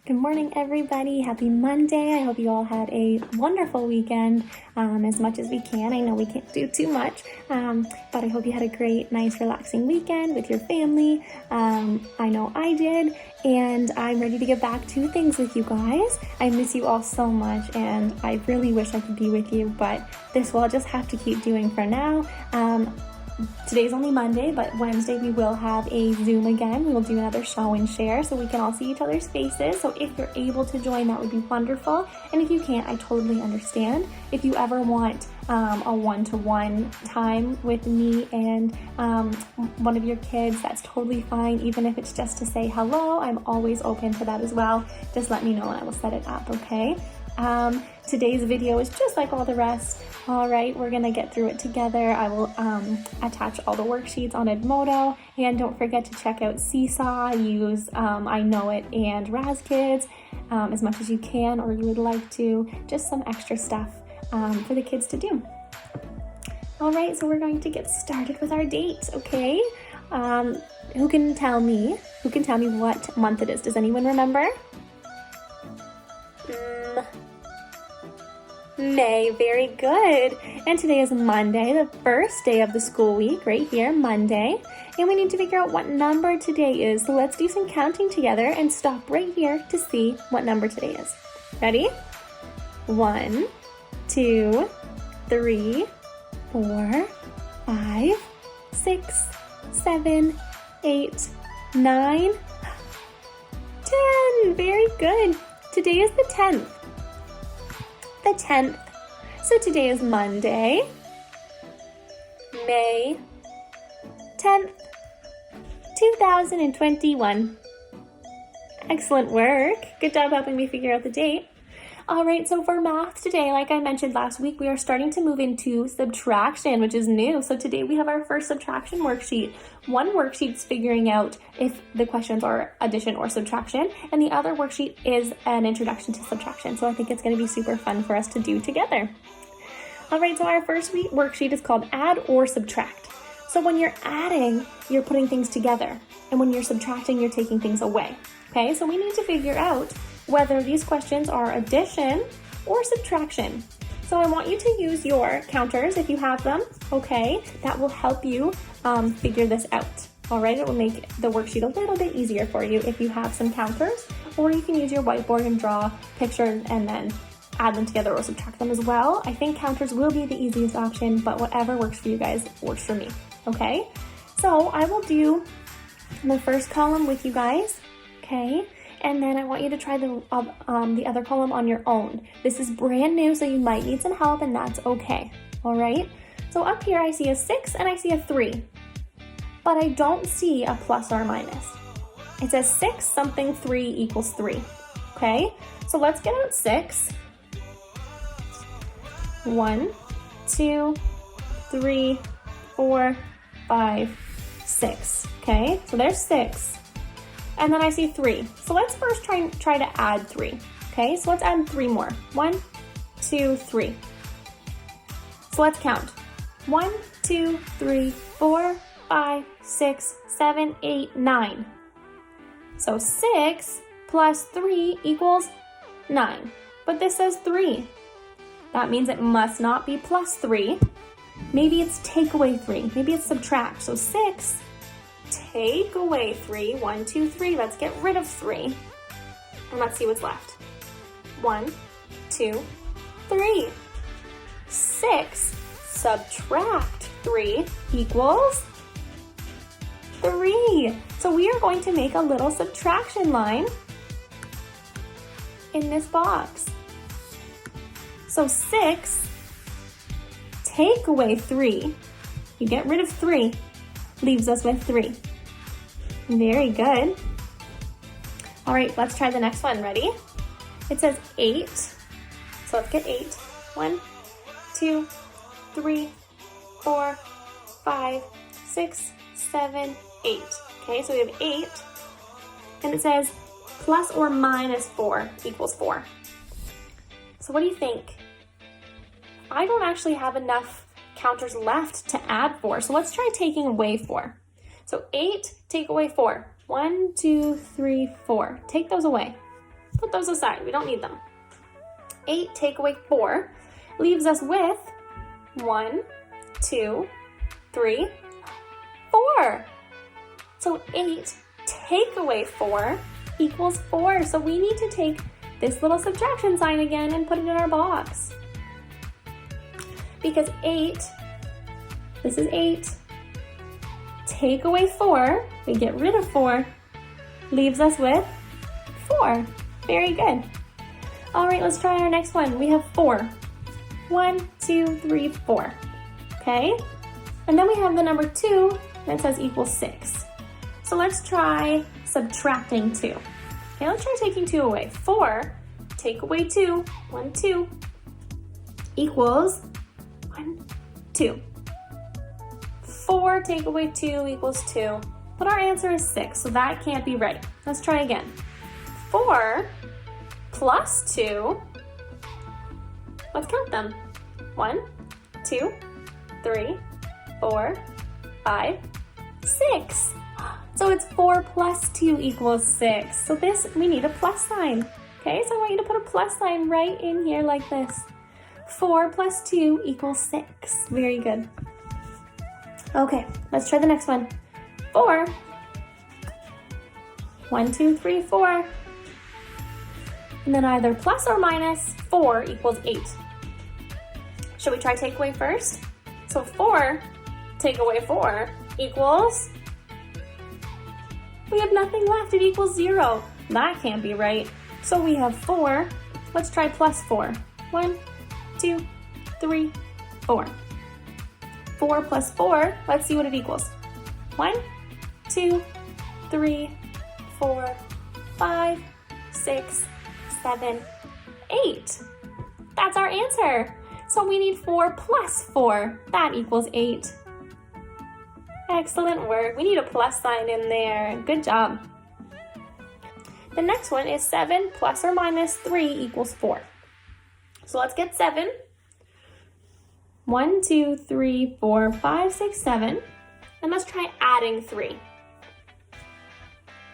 Good morning, everybody. Happy Monday. I hope you all had a wonderful weekend, as much as we can. I know we can't do too much, but I hope you had a great, nice, relaxing weekend with your family. I know I did, and I'm ready to get back to things with you guys. I miss you all so much, and I really wish I could be with you, but this will just have to keep doing for now. Today's only Monday, but Wednesday we will have a Zoom again. We will do another show and share so we can all see each other's faces. So if you're able to join, that would be wonderful. And if you can't, I totally understand. If you ever want a one-to-one time with me and one of your kids, that's totally fine. Even if it's just to say hello, I'm always open to that as well. Just let me know and I will set it up, okay? Today's video is just like all the rest. All right, we're gonna get through it together. I will attach all the worksheets on Edmodo, and don't forget to check out Seesaw. Use I Know It and Raz Kids as much as you can, or you would like to. Just some extra stuff for the kids to do. All right, so we're going to get started with our date, okay? Who can tell me what month it is? Does anyone remember? May, very good. And today is Monday, the first day of the school week, right here, Monday. And we need to figure out what number today is. So let's do some counting together and stop right here to see what number today is. Ready? 1, 2, 3, 4, 5, 6, 7, 8, 9, 10. Very good. Today is the 10th. The 10th. So today is Monday, May 10th, 2021. Excellent work. Good job helping me figure out the date. All right, so for math today, like I mentioned last week, we are starting to move into subtraction, which is new. So today we have our first subtraction worksheet. One worksheet's figuring out if the questions are addition or subtraction, and the other worksheet is an introduction to subtraction. So I think it's going to be super fun for us to do together. All right, so our first worksheet is called add or subtract. So when you're adding, you're putting things together, and when you're subtracting, you're taking things away. Okay, so we need to figure out whether these questions are addition or subtraction. So I want you to use your counters if you have them, okay? That will help you figure this out, all right? It will make the worksheet a little bit easier for you if you have some counters, or you can use your whiteboard and draw pictures and then add them together or subtract them as well. I think counters will be the easiest option, but whatever works for you guys works for me, okay? So I will do the first column with you guys, okay? And then I want you to try the other column on your own. This is brand new, so you might need some help, and that's okay, all right? So up here, I see a 6 and I see a 3, but I don't see a plus or a minus. It says 6 something 3 equals 3, okay? So let's get out 6. 1, 2, 3, 4, 5, 6, okay? So there's 6. And then I see 3. So let's first try to add 3. Okay, so let's add 3 more. 1, 2, 3. So let's count. 1, 2, 3, 4, 5, 6, 7, 8, 9. So 6 plus 3 equals 9. But this says 3. That means it must not be plus 3. Maybe it's take away 3. Maybe it's subtract. So 6 take away 3. 1, 2, 3. Let's get rid of 3. And let's see what's left. 1, 2, 3. 6 subtract 3 equals 3. So we are going to make a little subtraction line in this box. So 6 take away 3. You get rid of 3. Leaves us with 3. Very good. All right, let's try the next one. Ready? It says 8. So let's get 8. 1, 2, 3, 4, 5, 6, 7, 8. Okay, so we have 8. And it says plus or minus 4 equals 4. So what do you think? I don't actually have enough counters left to add 4. So let's try taking away 4. So 8, take away 4. 1, 2, 3, 4. Take those away. Put those aside, we don't need them. 8 take away 4 leaves us with 1, 2, 3, 4. So 8 take away 4 equals 4. So we need to take this little subtraction sign again and put it in our box. Because 8, this is 8, take away 4, we get rid of 4, leaves us with 4. Very good. All right, let's try our next one. We have 4. 1, 2, 3, 4. Okay? And then we have the number 2 that says equals 6. So let's try subtracting 2. Okay, let's try taking 2 away. 4, take away 2, 1, 2, equals 1, 2. 4 take away 2 equals 2. But our answer is 6, so that can't be right. Let's try again. 4 plus 2, let's count them. 1, 2, 3, 4, 5, 6. So it's 4 plus 2 equals 6. So this, we need a plus sign. Okay, so I want you to put a plus sign right in here like this. 4 plus 2 equals 6. Very good. Okay, let's try the next one. 4. 1, 2, 3, 4. And then either plus or minus 4 equals 8. Should we try take away first? So 4 take away 4 equals, we have nothing left, it equals 0. That can't be right. So we have 4, let's try plus 4. 1, 2, 3, 4. 4 plus 4, let's see what it equals. 1, 2, 3, 4, 5, 6, 7, 8. That's our answer. So we need 4 plus 4. That equals 8. Excellent work. We need a plus sign in there. Good job. The next one is 7 plus or minus 3 equals 4. So let's get 7. 1, 2, 3, 4, 5, 6, 7. And let's try adding 3.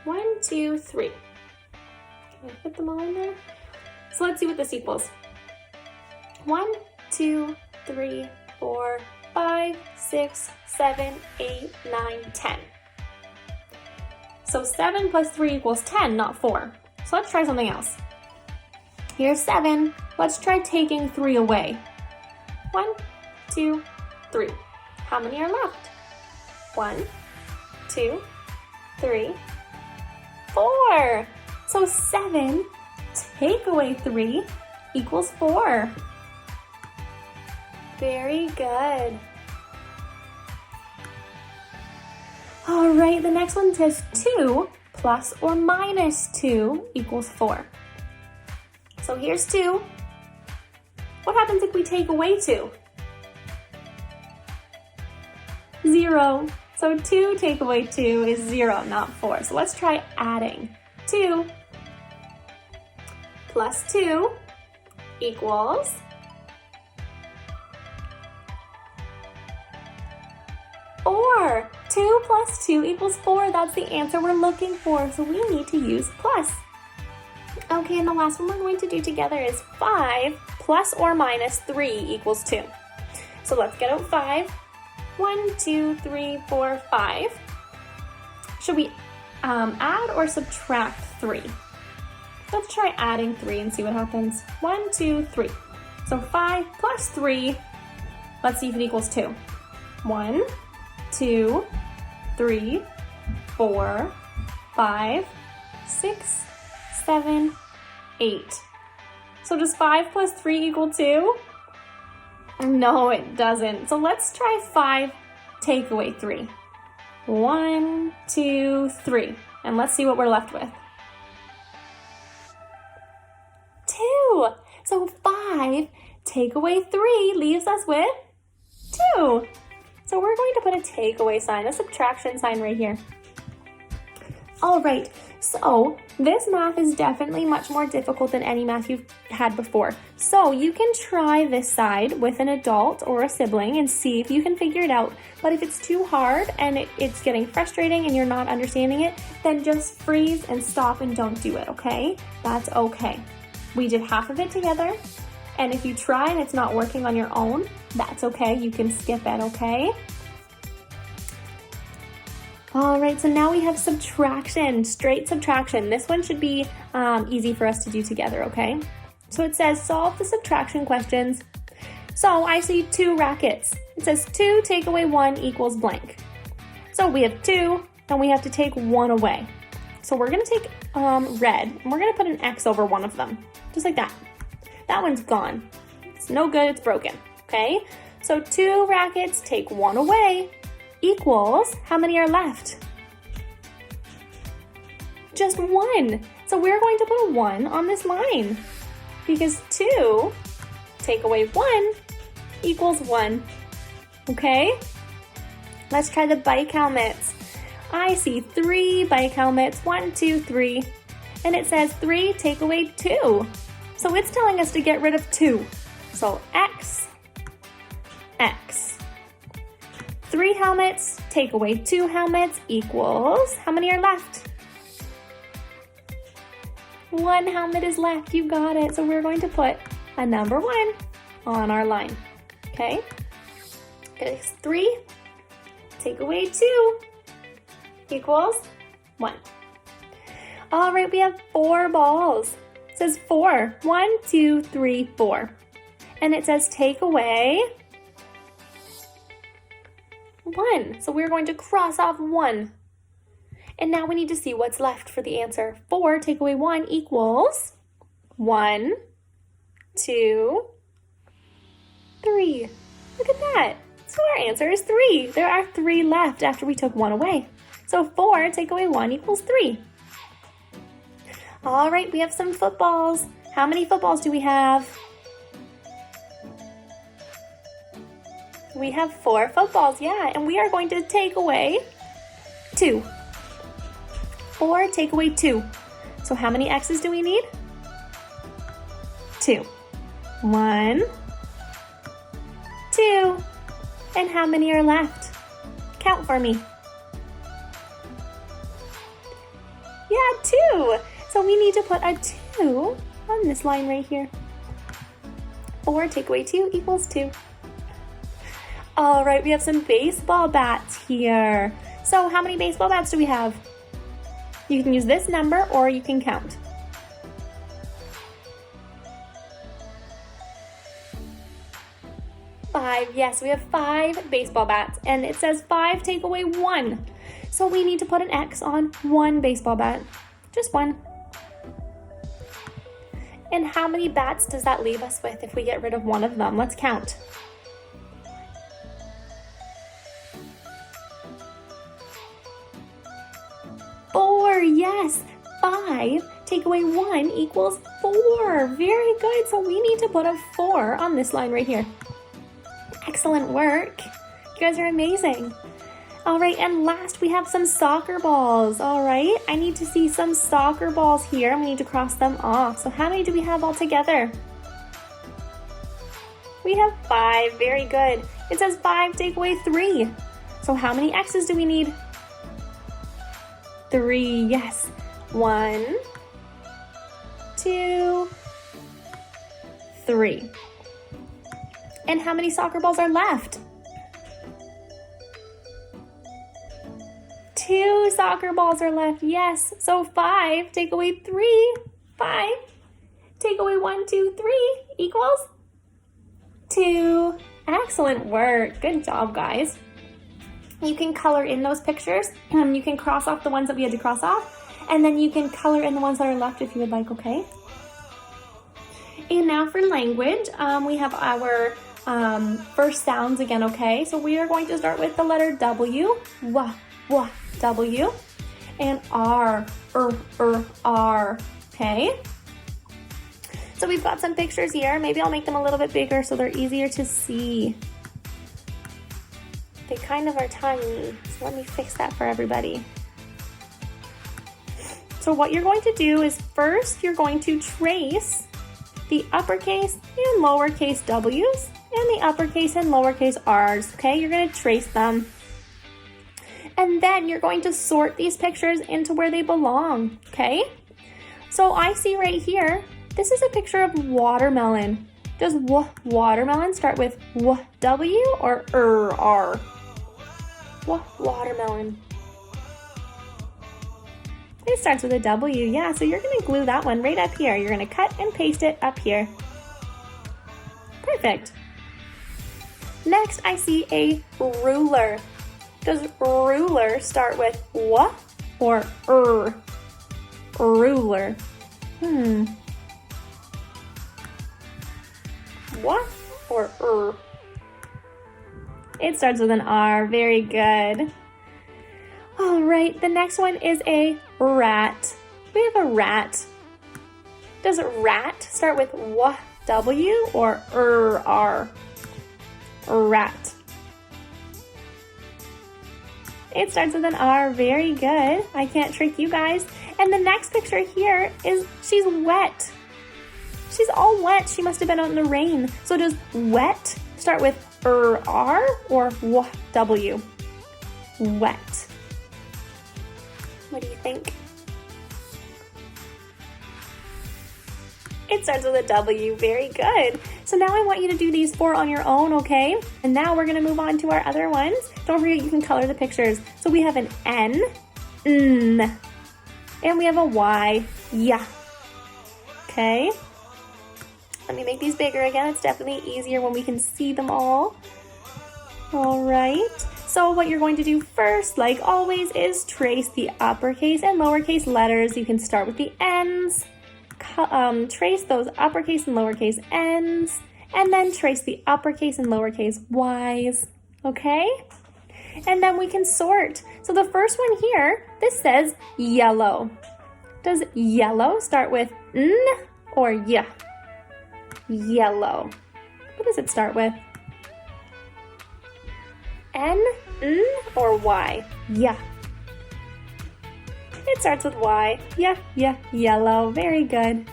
1, 2, 3. Can I fit them all in there? So let's see what this equals. 1, 2, 3, 4, 5, 6, 7, 8, 9, 10. So 7 plus 3 equals 10, not 4. So let's try something else. Here's 7. Let's try taking 3 away. 1, 2, 3. How many are left? 1, 2, 3, 4. So 7 take away 3 equals 4. Very good. All right, the next one says 2 plus or minus 2 equals 4. So here's 2. What happens if we take away 2? 0. So 2 take away 2 is 0, not 4. So let's try adding. 2 plus 2 equals 4. 2 plus 2 equals 4. That's the answer we're looking for. So we need to use plus. Okay, and the last one we're going to do together is 5 plus or minus 3 equals 2. So let's get out 5. 1, 2, 3, 4, 5. Should we add or subtract 3? Let's try adding 3 and see what happens. 1, 2, 3. So 5 plus 3, let's see if it equals 2. 1, 2, 3, 4, 5, 6, 7, 8. So does 5 plus 3 equal 2? No, it doesn't. So let's try 5 take away 3. 1, 2, 3. And let's see what we're left with. 2. So 5 take away 3 leaves us with 2. So we're going to put a takeaway sign, a subtraction sign right here. All right, so this math is definitely much more difficult than any math you've had before. So you can try this side with an adult or a sibling and see if you can figure it out. But if it's too hard and it's getting frustrating and you're not understanding it, then just freeze and stop and don't do it, okay? That's okay. We did half of it together, and if you try and it's not working on your own, that's okay. You can skip it, okay? All right, so now we have subtraction, straight subtraction. This one should be easy for us to do together, okay? So it says solve the subtraction questions. So I see 2 rackets. It says 2 take away 1 equals blank. So we have 2 and we have to take 1 away. So we're gonna take red and we're gonna put an X over one of them, just like that. That one's gone. It's no good, it's broken, okay? So 2 rackets take 1 away equals, how many are left? Just 1. So we're going to put a 1 on this line because 2 take away 1 equals 1. Okay? Let's try the bike helmets. I see 3 bike helmets, 1, 2, 3, and it says 3 take away 2. So it's telling us to get rid of 2. So X, X. 3 helmets, take away 2 helmets equals, how many are left? 1 helmet is left, you got it. So we're going to put a number 1 on our line, okay? It's 3, take away 2 equals 1. All right, we have 4 balls. It says 4, 1, 2, 3, 4. And it says take away 1. So we're going to cross off 1. And now we need to see what's left for the answer. 4 take away 1 equals 1, 2, 3. Look at that. So our answer is 3. There are 3 left after we took 1 away. So 4 take away 1 equals 3. All right, we have some footballs. How many footballs do we have? We have 4 footballs, yeah, and we are going to take away 2. 4 take away 2. So how many X's do we need? 2. 1, 2. And how many are left? Count for me. Yeah, 2. So we need to put a 2 on this line right here. 4 take away 2 equals 2. All right, we have some baseball bats here. So how many baseball bats do we have? You can use this number or you can count. 5, yes, we have 5 baseball bats, and it says 5 take away 1. So we need to put an X on 1 baseball bat, just 1. And how many bats does that leave us with if we get rid of one of them? Let's count. 4, yes, 5 take away 1 equals 4. Very good, so we need to put a 4 on this line right here. Excellent work. You guys are amazing. All right, and last we have some soccer balls. All right, I need to see some soccer balls here, and we need to cross them off. So how many do we have all together? We have 5, very good. It says 5 take away 3. So how many X's do we need? 3, yes. 1, 2, 3. And how many soccer balls are left? 2 soccer balls are left, yes. So 5 take away 3. 5 take away 1, 2, 3 equals 2. Excellent work. Good job, guys. You can color in those pictures. You can cross off the ones that we had to cross off, and then you can color in the ones that are left if you would like, okay? And now for language, we have our first sounds again, okay? So we are going to start with the letter W, W, and R, R, okay? So we've got some pictures here. Maybe I'll make them a little bit bigger so they're easier to see. They kind of are tiny, so let me fix that for everybody. So what you're going to do is first you're going to trace the uppercase and lowercase w's and the uppercase and lowercase r's, okay? You're going to trace them. And then you're going to sort these pictures into where they belong, okay? So I see right here, this is a picture of watermelon. Does watermelon start with W or R? Watermelon. It starts with a W, yeah, so you're gonna glue that one right up here. You're gonna cut and paste it up here. Perfect. Next, I see a ruler. Does ruler start with W or Ruler. What or It starts with an R. Very good. All right, the next one is a rat. We have a rat. Does rat start with W or R? Rat. It starts with an R. Very good. I can't trick you guys. And the next picture here is she's wet. She's all wet. She must have been out in the rain. So does wet start with R or W? Wet. What do you think? It starts with a W. Very good. So now I want you to do these 4 on your own, okay? And now we're gonna move on to our other ones. Don't forget you can color the pictures. So we have an N, and we have a Y, yeah. Okay. Let me make these bigger again. It's definitely easier when we can see them all. All right. So what you're going to do first, like always, is trace the uppercase and lowercase letters. You can start with the N's, trace those uppercase and lowercase N's, and then trace the uppercase and lowercase Y's, okay? And then we can sort. So the first one here, this says yellow. Does yellow start with N or Y? Yellow. What does it start with? N, N, or Y? Yeah. It starts with Y. Yeah, yellow. Very good.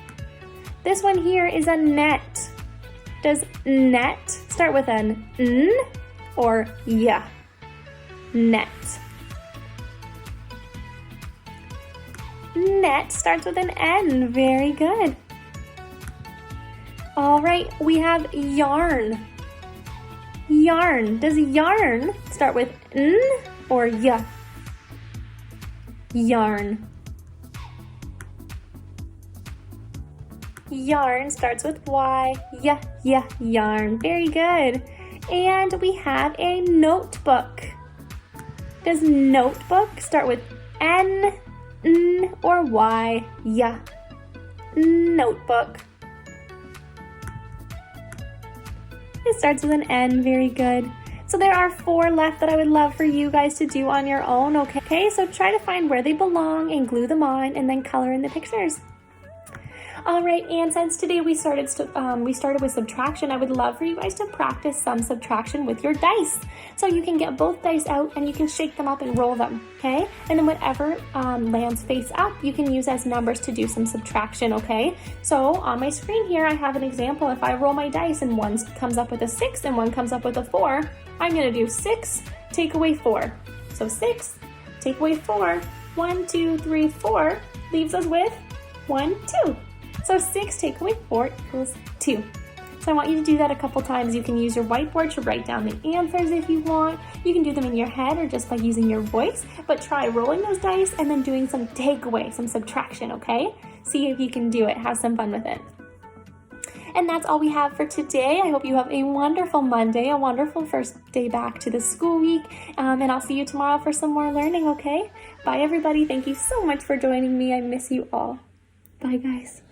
This one here is a net. Does net start with an N or Y? Net. Net starts with an N. Very good. All right, we have yarn. Yarn. Does yarn start with N or Y? Yarn. Yarn starts with Y. Yeah, yarn. Very good. And we have a notebook. Does notebook start with N, or Y? Yeah. Notebook. It starts with an N. Very good. So there are 4 left that I would love for you guys to do on your own, okay? So try to find where they belong and glue them on and then color in the pictures. All right, and since today we started with subtraction, I would love for you guys to practice some subtraction with your dice. So you can get both dice out and you can shake them up and roll them, okay? And then whatever lands face up, you can use as numbers to do some subtraction, okay? So on my screen here, I have an example. If I roll my dice and one comes up with a 6 and one comes up with a 4, I'm gonna do 6, take away 4. So 6, take away 4, 1, 2, 3, 4, leaves us with 1, 2. So 6 take away 4 equals 2. So I want you to do that a couple times. You can use your whiteboard to write down the answers if you want. You can do them in your head or just by using your voice, but try rolling those dice and then doing some takeaway, some subtraction, okay? See if you can do it. Have some fun with it. And that's all we have for today. I hope you have a wonderful Monday, a wonderful first day back to the school week, and I'll see you tomorrow for some more learning, okay? Bye, everybody. Thank you so much for joining me. I miss you all. Bye, guys.